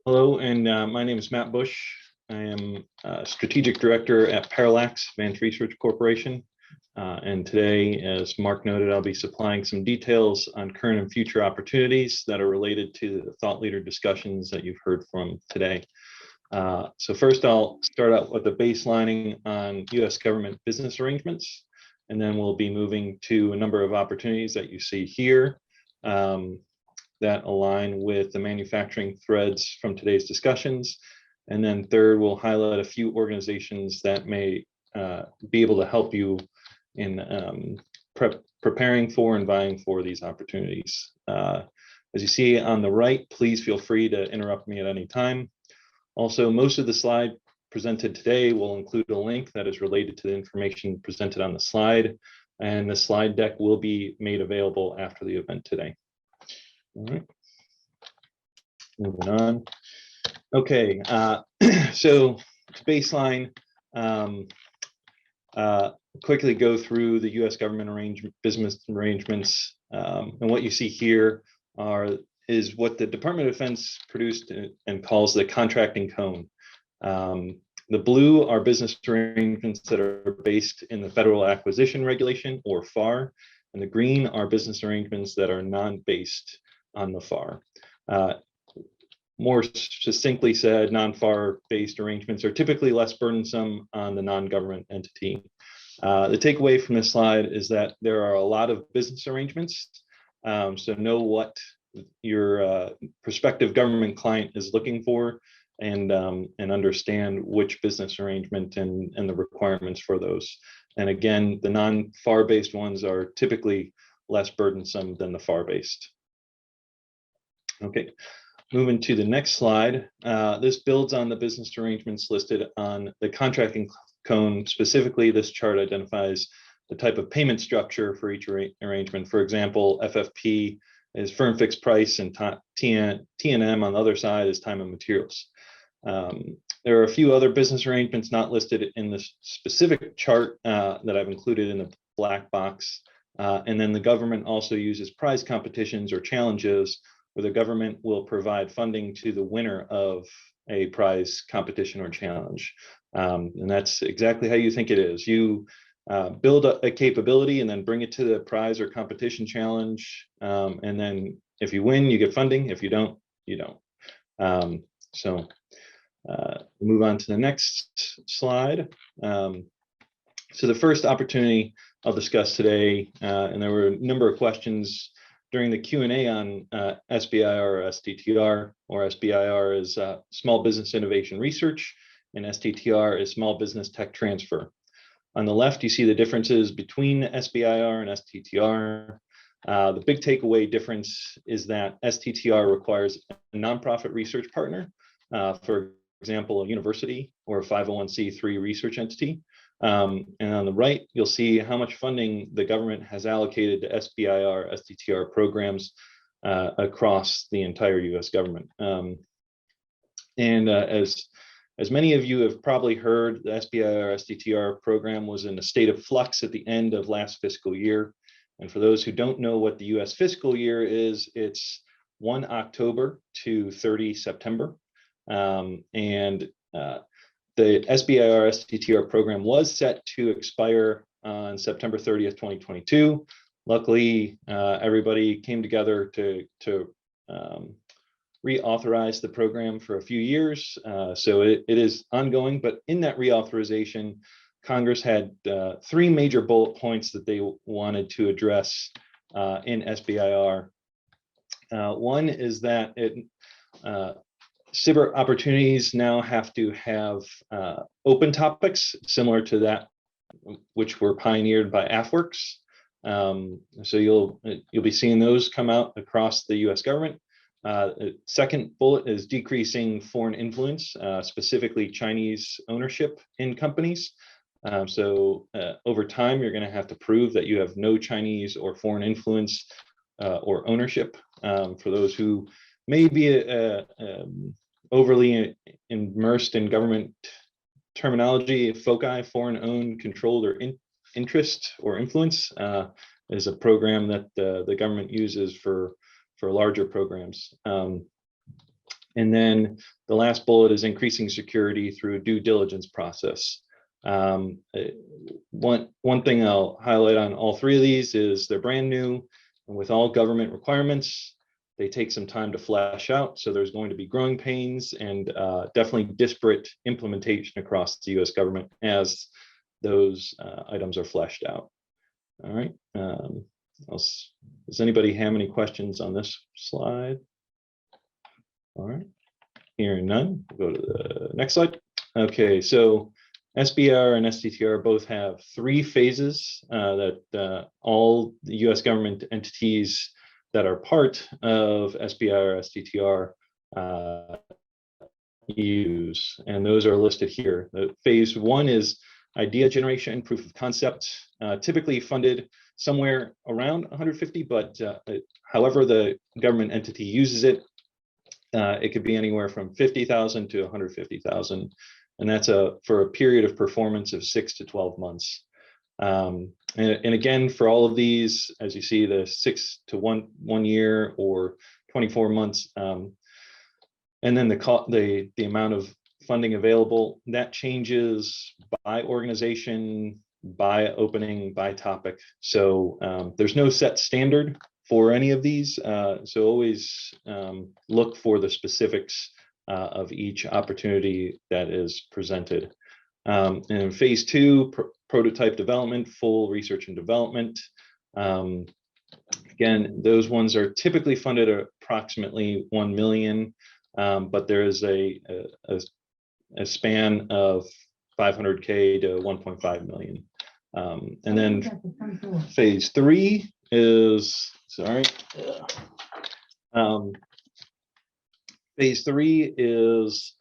Hello, and my name is Matt Bush. I am Strategic Director at Parallax Advanced Research Corporation. And today, as Mark noted, I'll be supplying some details on current and future opportunities that are related to the thought leader discussions that you've heard from today. So first, I'll start out with a baselining on U.S. government business arrangements, and then we'll be moving to a number of opportunities that you see here that align with the manufacturing threads from today's discussions. And then third, we'll highlight a few organizations that may be able to help you in preparing for and vying for these opportunities. As you see on the right, please feel free to interrupt me at any time. Also, most of the slide presented today will include a link that is related to the information presented on the slide, and the slide deck will be made available after the event today. All right, moving on. Okay, so to baseline, quickly go through the U.S. government business arrangements, and what you see here is what the Department of Defense produced and calls the contracting cone. The blue are business arrangements that are based in the Federal Acquisition Regulation, or FAR, and the green are business arrangements that are non-based on the FAR. More succinctly said, non-FAR based arrangements are typically less burdensome on the non-government entity. The takeaway from this slide is that there are a lot of business arrangements, so know what your prospective government client is looking for, and understand which business arrangement and the requirements for those. And again, the non-FAR based ones are typically less burdensome than the FAR based. Okay, moving to the next slide. This builds on the business arrangements listed on the contracting cone. Specifically, this chart identifies the type of payment structure for each arrangement. For example, FFP is firm fixed price, and T&M on the other side is time and materials. There are a few other business arrangements not listed in this specific chart that I've included in the black box. And then the government also uses prize competitions or challenges, where the government will provide funding to the winner of a prize competition or challenge. And that's exactly how you think it is. You build a capability and then bring it to the prize or competition challenge. And then if you win, you get funding. If you don't, you don't. So move on to the next slide. So the first opportunity I'll discuss today, and there were a number of questions during the Q&A on SBIR or STTR, or SBIR is Small Business Innovation Research, and STTR is Small Business Tech Transfer. On the left, you see the differences between SBIR and STTR. The big takeaway difference is that STTR requires a nonprofit research partner, for example, a university or a 501c3 research entity. And on the right, you'll see how much funding the government has allocated to SBIR, STTR programs across the entire U.S. government. As many of you have probably heard, the SBIR, STTR program was in a state of flux at the end of last fiscal year. And for those who don't know what the U.S. fiscal year is, it's 1 October to 30 September. The SBIR STTR program was set to expire on September 30th, 2022. Luckily, everybody came together to reauthorize the program for a few years. So it is ongoing, but in that reauthorization, Congress had 3 major bullet points that they wanted to address in SBIR. One is that SBIR opportunities now have to have open topics similar to that which were pioneered by AFWorks. So you'll be seeing those come out across the U.S. government. Second bullet is decreasing foreign influence, specifically Chinese ownership in companies. So over time, you're going to have to prove that you have no Chinese or foreign influence or ownership. For those who may be overly immersed in government terminology, FOCI, foreign owned, controlled, or interest or influence, is a program that the government uses for larger programs. And then the last bullet is increasing security through a due diligence process. One thing I'll highlight on all three of these is they're brand new, and with all government requirements, they take some time to flesh out. So there's going to be growing pains and definitely disparate implementation across the US government as those items are fleshed out. All right. Does anybody have any questions on this slide? All right. Hearing none, we'll go to the next slide. Okay, so SBIR and STTR both have 3 phases that all the US government entities that are part of SBIR, STTR use, and those are listed here. The phase 1 is idea generation and proof of concept, typically funded somewhere around 150, but however the government entity uses it, it could be anywhere from 50,000 to 150,000, and that's for a period of performance of 6 to 12 months. And again, for all of these, as you see, the 6 to 1 year or 24 months, and then the amount of funding available, that changes by organization, by opening, by topic. So there's no set standard for any of these. So always look for the specifics of each opportunity that is presented. And in phase 2, prototype development, full research and development. Again, those ones are typically funded at approximately 1 million, but there is a span of 500K to 1.5 million. And then phase 3 is, phase 3 is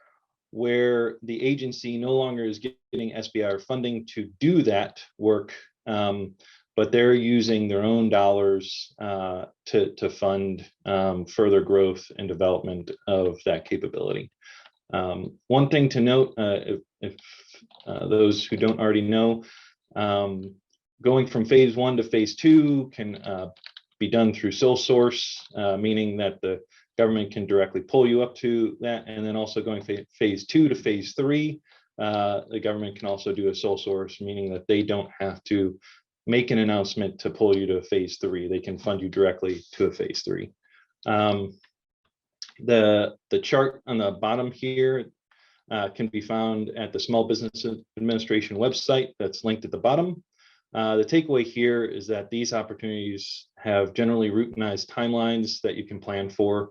where the agency no longer is getting SBIR funding to do that work, but they're using their own dollars to fund further growth and development of that capability. One thing to note, if those who don't already know, going from phase 1 to phase 2 can be done through sole source, meaning that the government can directly pull you up to that. And then also going phase 2 to phase 3, the government can also do a sole source, meaning that they don't have to make an announcement to pull you to phase 3. They can fund you directly to a phase 3. The chart on the bottom here can be found at the Small Business Administration website that's linked at the bottom. The takeaway here is that these opportunities have generally routinized timelines that you can plan for.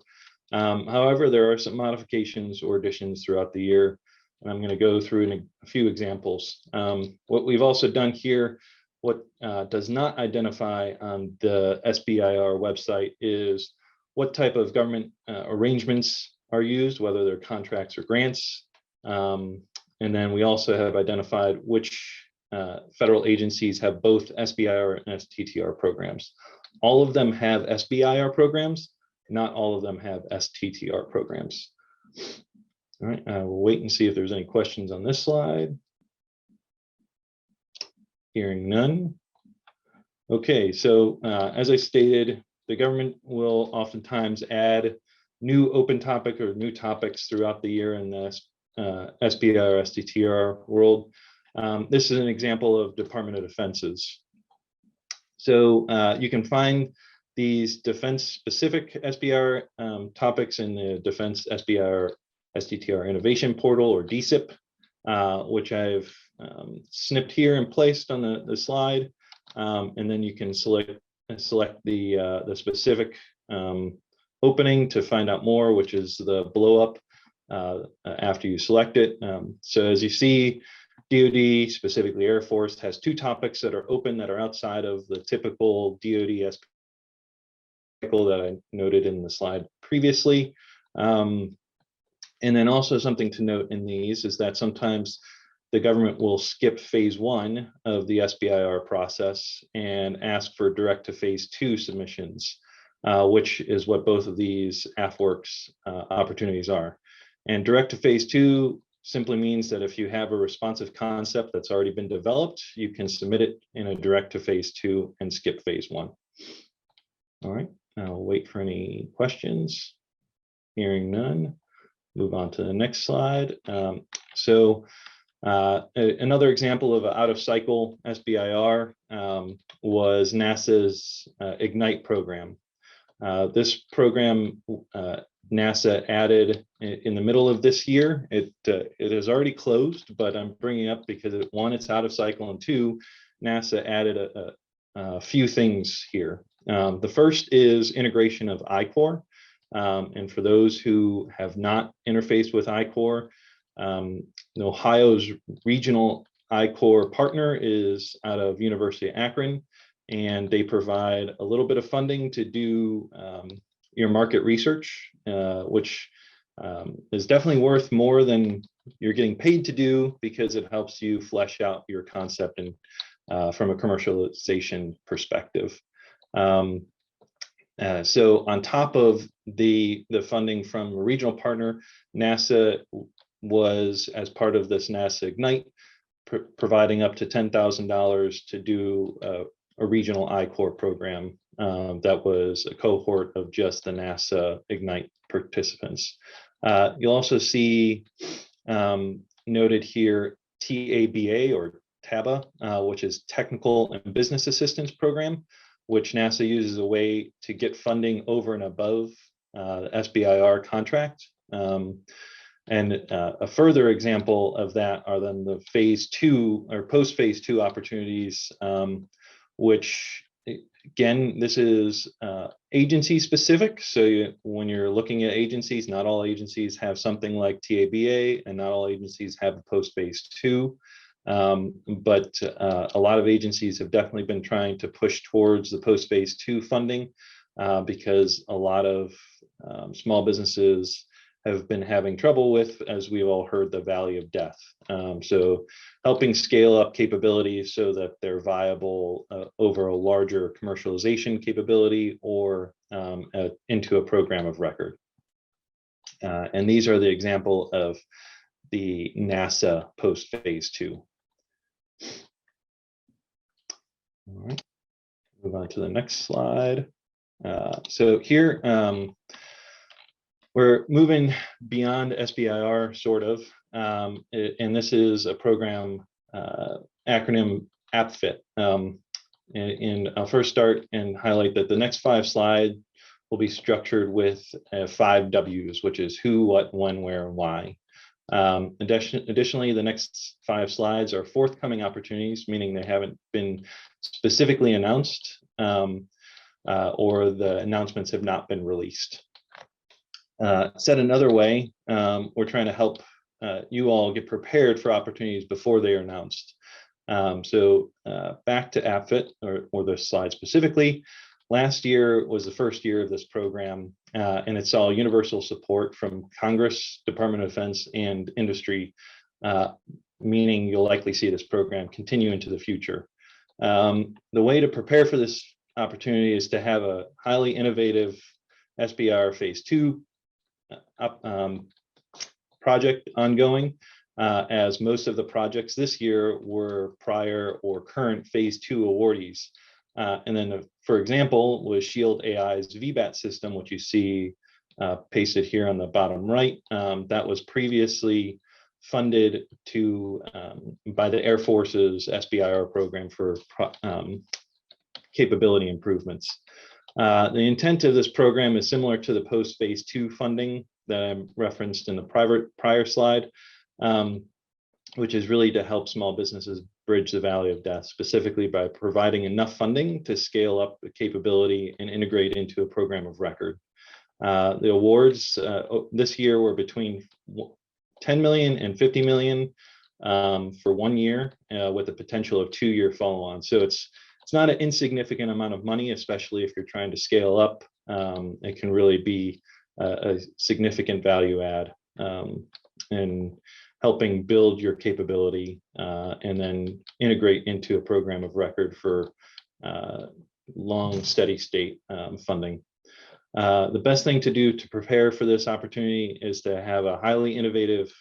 However, there are some modifications or additions throughout the year, and I'm going to go through a few examples. What we've also done here, what does not identify on the SBIR website, is what type of government arrangements are used, whether they're contracts or grants. And then we also have identified which federal agencies have both SBIR and STTR programs. All of them have SBIR programs, not all of them have STTR programs. All right, we'll wait and see if there's any questions on this slide. Hearing none. Okay, so as I stated, the government will oftentimes add new open topic or new topics throughout the year in the SBIR, STTR world. This is an example of Department of Defenses. So you can find these defense-specific SBIR topics in the Defense SBIR STTR Innovation Portal, or DSIP, which I've snipped here and placed on the slide. And then you can select the specific opening to find out more, which is the blow up after you select it. So as you see, DoD, specifically Air Force, has 2 topics that are open that are outside of the typical DoD cycle that I noted in the slide previously. And then also something to note in these is that sometimes the government will skip phase 1 of the SBIR process and ask for direct to phase 2 submissions, which is what both of these AFWERX opportunities are. And direct to phase 2 simply means that if you have a responsive concept that's already been developed, you can submit it in a direct to phase 2 and skip phase 1. All right, I'll wait for any questions. Hearing none. Move on to the next slide. Another example of an out-of-cycle SBIR was NASA's IGNITE program. This program, NASA added in the middle of this year. It has already closed, but I'm bringing it up because one, it's out of cycle, and two, NASA added a few things here. The first is integration of I-Core. And for those who have not interfaced with I-Core, Ohio's regional I-Core partner is out of University of Akron, and they provide a little bit of funding to do your market research, which is definitely worth more than you're getting paid to do, because it helps you flesh out your concept and from a commercialization perspective. So on top of the funding from a regional partner, NASA was, as part of this NASA IGNITE, providing up to $10,000 to do a regional I-Core program that was a cohort of just the NASA IGNITE participants. You'll also see noted here TABA, or TABA, which is Technical and Business Assistance Program, which NASA uses a way to get funding over and above the SBIR contract. And a further example of that are then the phase 2 or post phase 2 opportunities, which again, this is agency specific. So when you're looking at agencies, not all agencies have something like TABA, and not all agencies have a post phase 2. But a lot of agencies have definitely been trying to push towards the post phase 2 funding because a lot of small businesses have been having trouble with, as we've all heard, the valley of death. So helping scale up capabilities so that they're viable over a larger commercialization capability or into a program of record. And these are the example of the NASA post phase 2. All right, move on to the next slide. So here, we're moving beyond SBIR, sort of, and this is a program acronym APFIT. And I'll first start and highlight that the next 5 slides will be structured with 5 W's, which is who, what, when, where, and why. Additionally, the next 5 slides are forthcoming opportunities, meaning they haven't been specifically announced or the announcements have not been released. Said another way, we're trying to help you all get prepared for opportunities before they are announced. So back to APFIT, or the slide specifically. Last year was the first year of this program, and it saw universal support from Congress, Department of Defense, and industry, meaning you'll likely see this program continue into the future. The way to prepare for this opportunity is to have a highly innovative SBIR phase 2 project ongoing, as most of the projects this year were prior or current phase 2 awardees. And then, for example, was Shield AI's VBAT system, which you see pasted here on the bottom right, that was previously funded by the Air Force's SBIR program for capability improvements. The intent of this program is similar to the post phase 2 funding that I referenced in the prior slide, which is really to help small businesses bridge the valley of death, specifically by providing enough funding to scale up the capability and integrate into a program of record. The awards this year were between 10 million and 50 million for 1 year, with the potential of 2-year follow-on. So it's not an insignificant amount of money, especially if you're trying to scale up. It can really be a significant value add in helping build your capability and then integrate into a program of record for long, steady state funding. The best thing to do to prepare for this opportunity is to have a highly innovative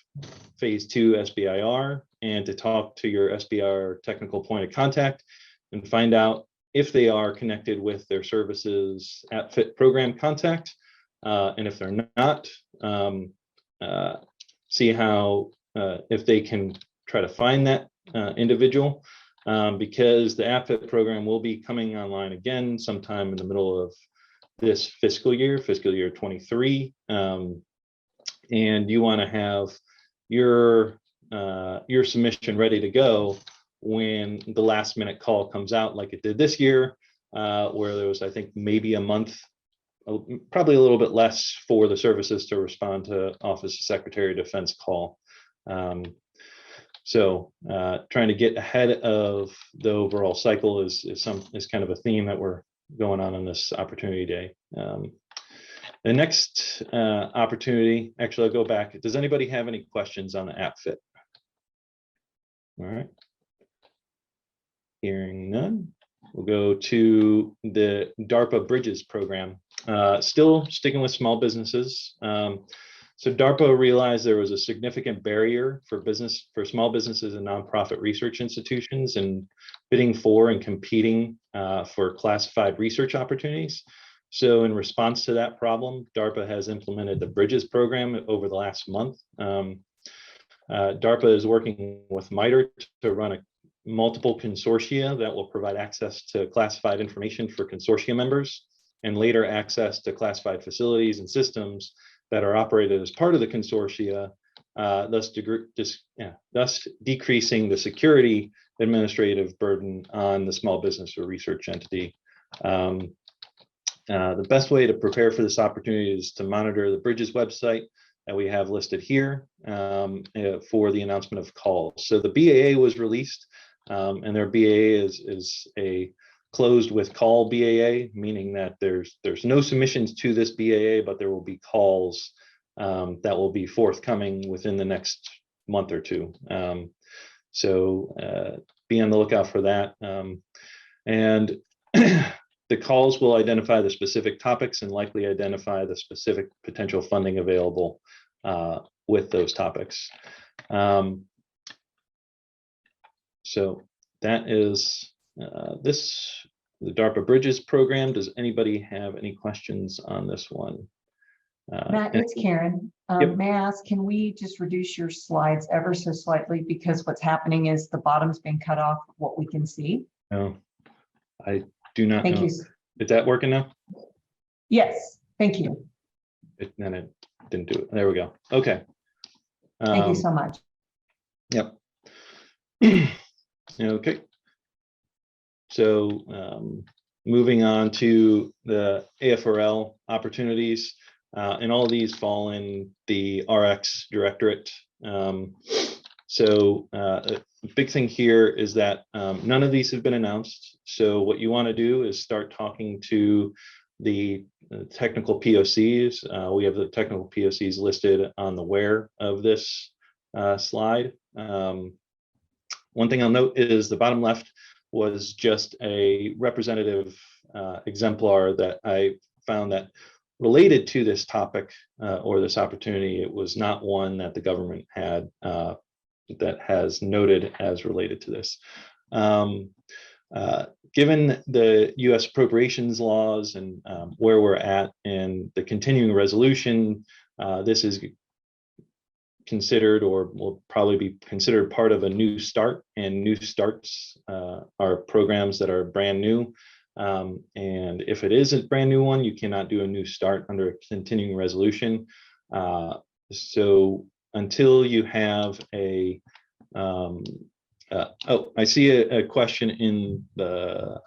phase 2 SBIR and to talk to your SBIR technical point of contact and find out if they are connected with their services APFIT program contact. And if they're not, see how if they can try to find that individual, because the AppFit program will be coming online again sometime in the middle of this fiscal year 23, and you want to have your submission ready to go when the last minute call comes out, like it did this year, where there was, I think, maybe a month, probably a little bit less, for the services to respond to Office of Secretary of Defense call. So trying to get ahead of the overall cycle is kind of a theme that we're going on in this opportunity day. The next opportunity, actually, I'll go back. Does anybody have any questions on the AppFit? All right. Hearing none, we'll go to the DARPA Bridges program. Still sticking with small businesses. So DARPA realized there was a significant barrier for small businesses and nonprofit research institutions in bidding for and competing for classified research opportunities. So in response to that problem, DARPA has implemented the Bridges program over the last month. DARPA is working with MITRE to run multiple consortia that will provide access to classified information for consortia members, and later access to classified facilities and systems that are operated as part of the consortia, thus decreasing the security administrative burden on the small business or research entity. The best way to prepare for this opportunity is to monitor the Bridges website that we have listed here for the announcement of calls. So the BAA was released, and their BAA is a closed with call BAA, meaning that there's no submissions to this BAA, but there will be calls that will be forthcoming within the next month or two. So be on the lookout for that. And the calls will identify the specific topics and likely identify the specific potential funding available with those topics. So that is the DARPA Bridges program. Does anybody have any questions on this one? Matt, it's Karen. Yep. May I ask, can we just reduce your slides ever so slightly, because what's happening is the bottom's been cut off of what we can see? No, I do not Thank know. you. Is that working now? Yes, thank you. Then it didn't do it. There we go. Okay. Thank you so much. Yep. Okay. So moving on to the AFRL opportunities, and all of these fall in the RX directorate. So a big thing here is that none of these have been announced. So what you want to do is start talking to the technical POCs. We have the technical POCs listed on the where of this slide. One thing I'll note is the bottom left was just a representative exemplar that I found that related to this topic or this opportunity. It was not one that the government had that has noted as related to this. Given the US appropriations laws and where we're at and the continuing resolution, this is considered, or will probably be considered, part of a new start, and new starts are programs that are brand new. And if it is a brand new one, you cannot do a new start under a continuing resolution. So until you have a, oh, I see a question in the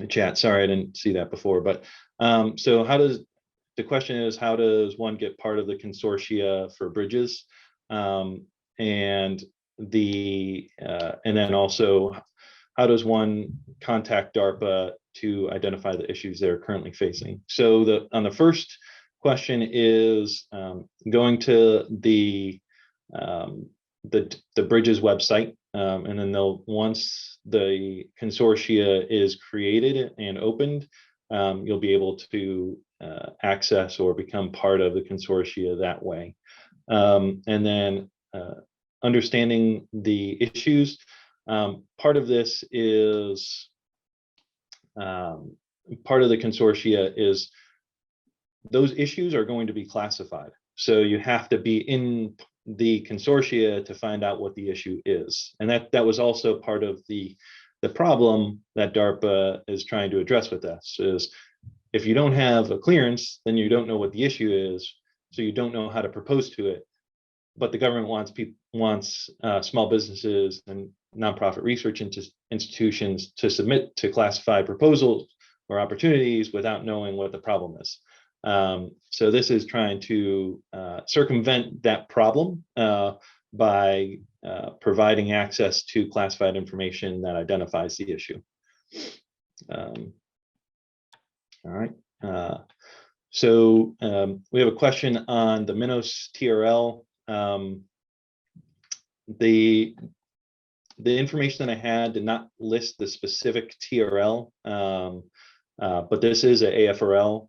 chat. Sorry, I didn't see that before, but so how does, the question is, how does one get part of the consortia for bridges? And then also, how does one contact DARPA to identify the issues they're currently facing? So on the first question is going to the Bridges website, and then once the consortia is created and opened, you'll be able to access or become part of the consortia that way. And then understanding the issues. Part of this is, part of the consortia is those issues are going to be classified. So you have to be in the consortia to find out what the issue is. And that was also part of the problem that DARPA is trying to address with this, is if you don't have a clearance, then you don't know what the issue is, so you don't know how to propose to it. But the government wants small businesses and nonprofit research institutions to submit to classified proposals or opportunities without knowing what the problem is. So this is trying to circumvent that problem by providing access to classified information that identifies the issue. All right. So we have a question on the MINOS TRL. The information that I had did not list the specific TRL, but this is an AFRL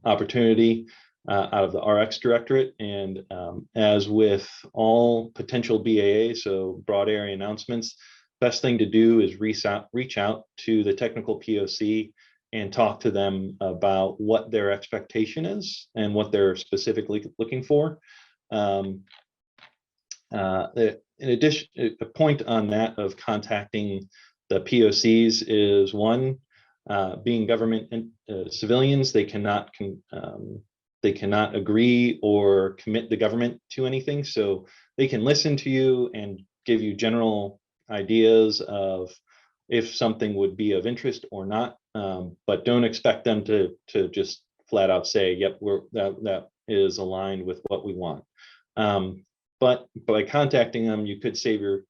opportunity out of the RX Directorate. And as with all potential BAA, so broad area announcements, best thing to do is reach out to the technical POC and talk to them about what their expectation is and what they're specifically looking for. In addition, a point on that of contacting the POCs is, one, being government and civilians, they cannot agree or commit the government to anything. So they can listen to you and give you general ideas of if something would be of interest or not, but don't expect them to just flat out say, yep, that is aligned with what we want. But by contacting them, you could save your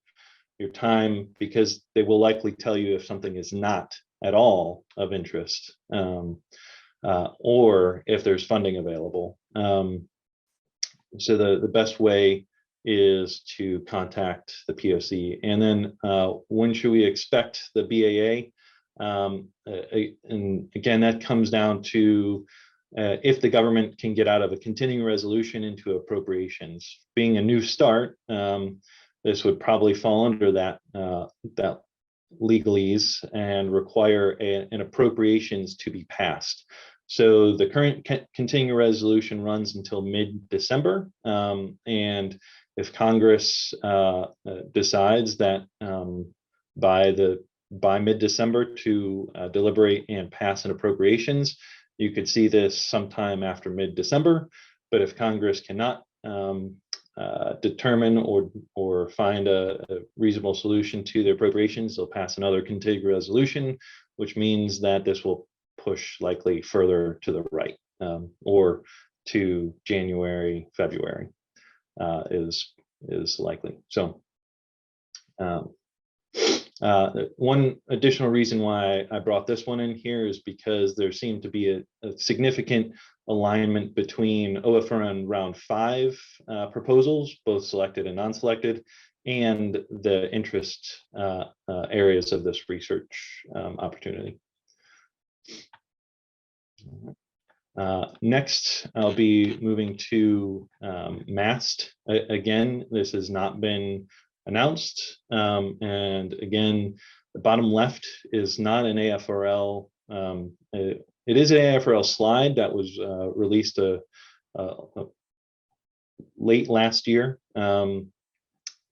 time, because they will likely tell you if something is not at all of interest, or if there's funding available. So the best way is to contact the POC. And then when should we expect the BAA? And again, that comes down to if the government can get out of a continuing resolution into appropriations. Being a new start, this would probably fall under that legalese and require an appropriations to be passed. So the current continuing resolution runs until mid-December, and if Congress decides that by mid-December to deliberate and pass an appropriations, you could see this sometime after mid-December. But if Congress cannot determine or find a reasonable solution to the appropriations, they'll pass another continuing resolution, which means that this will push likely further to the right, or to January, February is likely. So one additional reason why I brought this one in here is because there seemed to be a significant alignment between OFRN round 5 proposals, both selected and non-selected, and the interest areas of this research opportunity. Next, I'll be moving to MAST. Again, this has not been announced. And again, the bottom left is not an AFRL. It is an AFRL slide that was released late last year,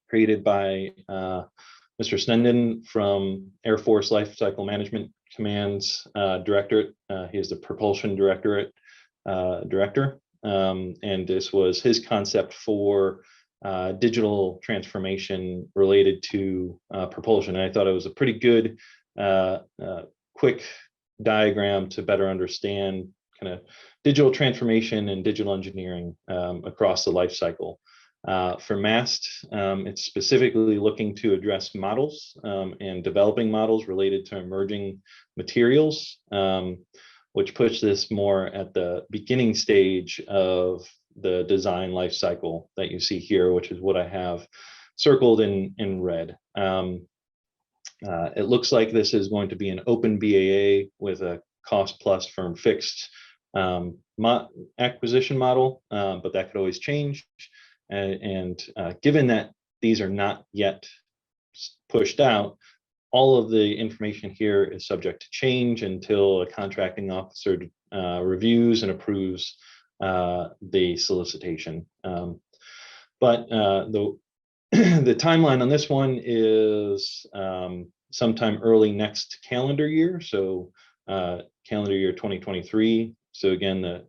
created by Mr. Snenden from Air Force Life Cycle Management Command's Directorate. He is the Propulsion Director, and this was his concept for digital transformation related to propulsion. And I thought it was a pretty good, quick diagram to better understand kind of digital transformation and digital engineering across the life cycle. For MAST, it's specifically looking to address models and developing models related to emerging materials, which puts this more at the beginning stage of the design life cycle that you see here, which is what I have circled in red. It looks like this is going to be an open BAA with a cost plus firm fixed acquisition model, but that could always change. And given that these are not yet pushed out, all of the information here is subject to change until a contracting officer reviews and approves the solicitation. But the the timeline on this one is sometime early next calendar year, so calendar year 2023. So again, the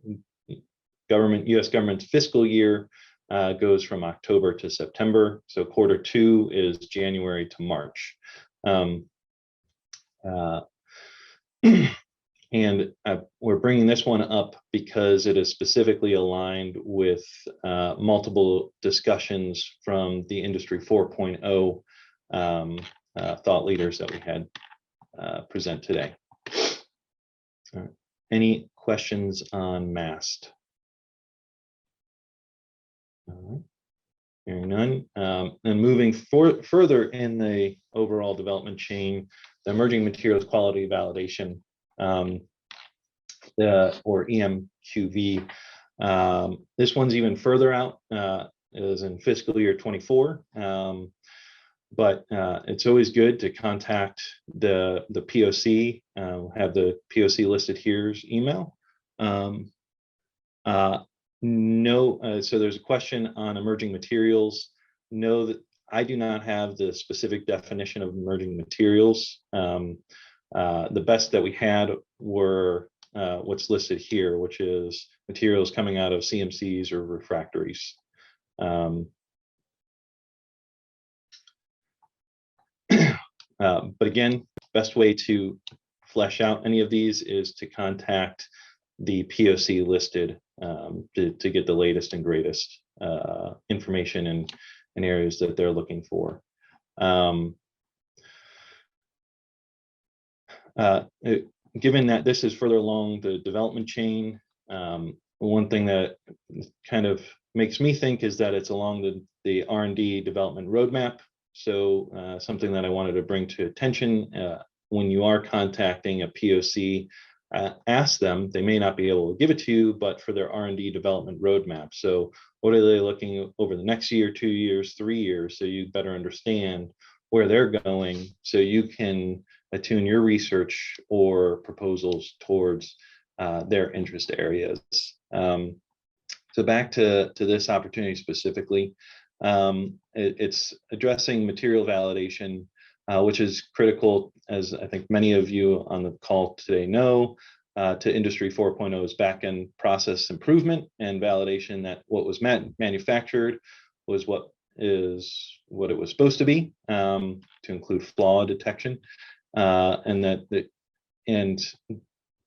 U.S. government's fiscal year goes from October to September. So Q2 is January to March. And we're bringing this one up because it is specifically aligned with multiple discussions from the Industry 4.0 thought leaders that we had present today. All right. Any questions on MAST? All right. Hearing none. And moving further in the overall development chain, the emerging materials quality validation, or EMQV. This one's even further out, is in fiscal year 24. But it's always good to contact the POC, have the POC listed here's email. So there's a question on emerging materials. Know that I do not have the specific definition of emerging materials. The best that we had were what's listed here, which is materials coming out of CMCs or refractories. But again, best way to flesh out any of these is to contact the POC listed to get the latest and greatest information in areas that they're looking for. Given that this is further along the development chain, one thing that kind of makes me think is that it's along the R&D development roadmap. So something that I wanted to bring to attention, when you are contacting a POC, ask them, they may not be able to give it to you, but for their R&D development roadmap. So what are they looking over the next year, 2 years, 3 years, so you better understand where they're going, so you can attune your research or proposals towards their interest areas. So back to this opportunity specifically, it's addressing material validation, which is critical, as I think many of you on the call today know, to Industry 4.0's back-end process improvement and validation that what was manufactured was what it was supposed to be, to include flaw detection, and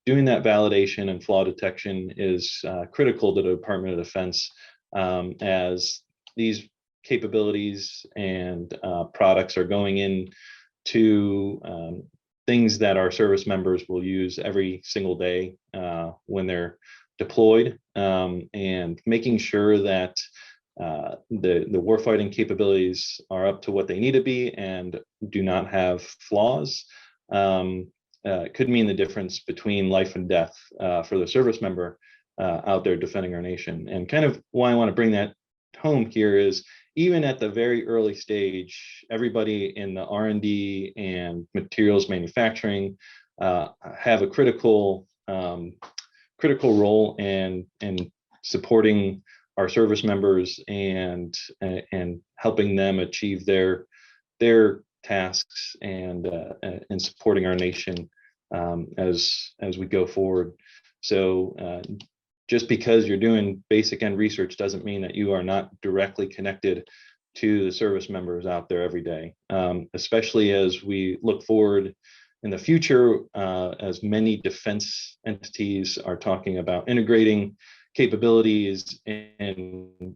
doing that validation and flaw detection is critical to the Department of Defense, as these capabilities and products are going in to things that our service members will use every single day when they're deployed, and making sure that the warfighting capabilities are up to what they need to be and do not have flaws. Could mean the difference between life and death for the service member out there defending our nation. And kind of why I want to bring that home here is, even at the very early stage, everybody in the R&D and materials manufacturing have a critical role in supporting our service members and helping them achieve their tasks and supporting our nation as we go forward. So just because you're doing basic end research doesn't mean that you are not directly connected to the service members out there every day, especially as we look forward in the future, as many defense entities are talking about integrating capabilities in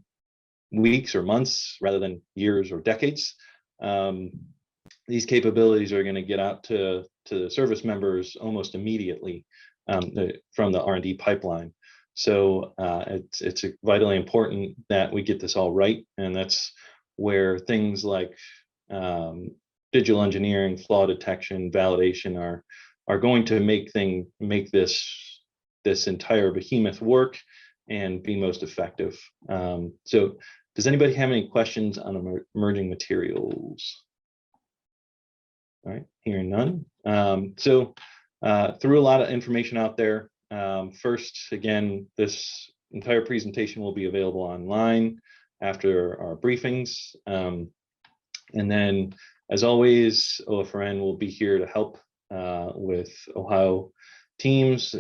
weeks or months rather than years or decades. These capabilities are going to get out to the service members almost immediately from the R&D pipeline. So it's vitally important that we get this all right, and that's where things like digital engineering, flaw detection, validation are going to make this entire behemoth work and be most effective. So does anybody have any questions on emerging materials? All right, hearing none. So threw a lot of information out there. First, again, this entire presentation will be available online after our briefings. And then, as always, OFRN will be here to help with Ohio teams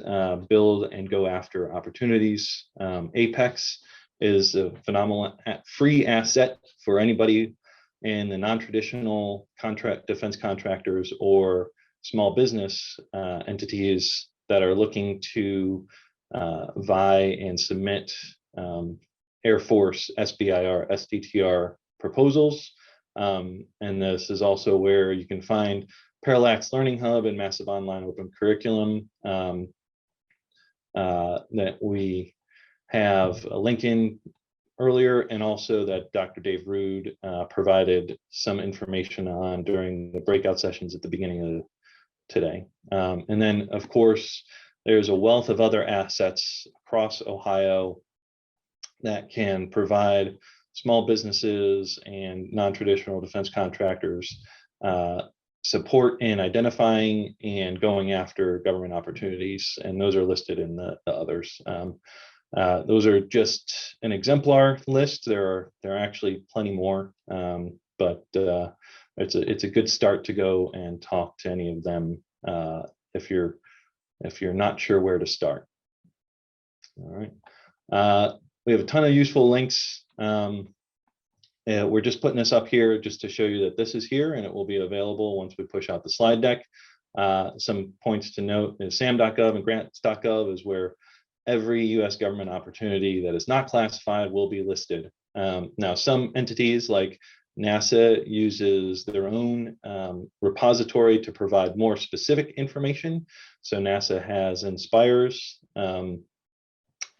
build and go after opportunities. Apex is a phenomenal free asset for anybody in the non-traditional defense contractors or small business entities that are looking to vie and submit Air Force, SBIR, STTR proposals. And this is also where you can find Parallax Learning Hub and massive online open curriculum that we have a link in earlier, and also that Dr. Dave Rude provided some information on during the breakout sessions at the beginning of today. And then, of course, there's a wealth of other assets across Ohio that can provide small businesses and non-traditional defense contractors support in identifying and going after government opportunities, and those are listed in the others. Those are just an exemplar list. There are actually plenty more, but it's a good start to go and talk to any of them if you're not sure where to start. All right, we have a ton of useful links. We're just putting this up here just to show you that this is here, and it will be available once we push out the slide deck. Some points to note is SAM.gov and grants.gov is where every U.S. government opportunity that is not classified will be listed. Now, some entities like NASA uses their own repository to provide more specific information. So NASA has Inspires, and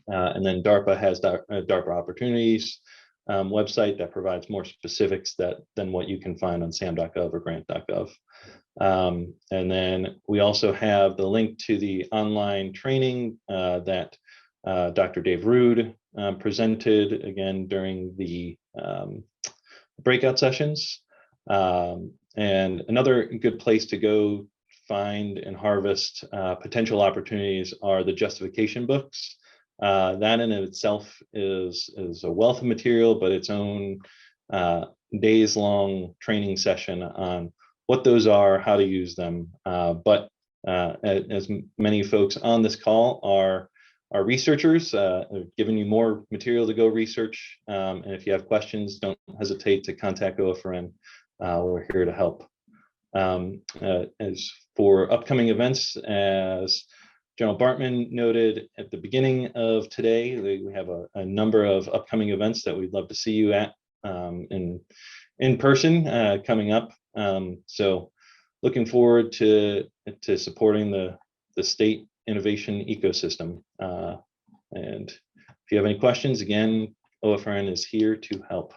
then DARPA has DARPA Opportunities website that provides more specifics than what you can find on SAM.gov or grant.gov. And then we also have the link to the online training that Dr. Dave Rude presented again during the breakout sessions. And another good place to go find and harvest potential opportunities are the justification books. That in itself is a wealth of material, but its own days-long training session on what those are, how to use them. But as many folks on this call are researchers, giving you more material to go research. And if you have questions, don't hesitate to contact OFRN. We're here to help. As for upcoming events, as General Bartman noted at the beginning of today, we have a number of upcoming events that we'd love to see you at in person coming up. So looking forward to supporting the state innovation ecosystem. And if you have any questions, again, OFRN is here to help.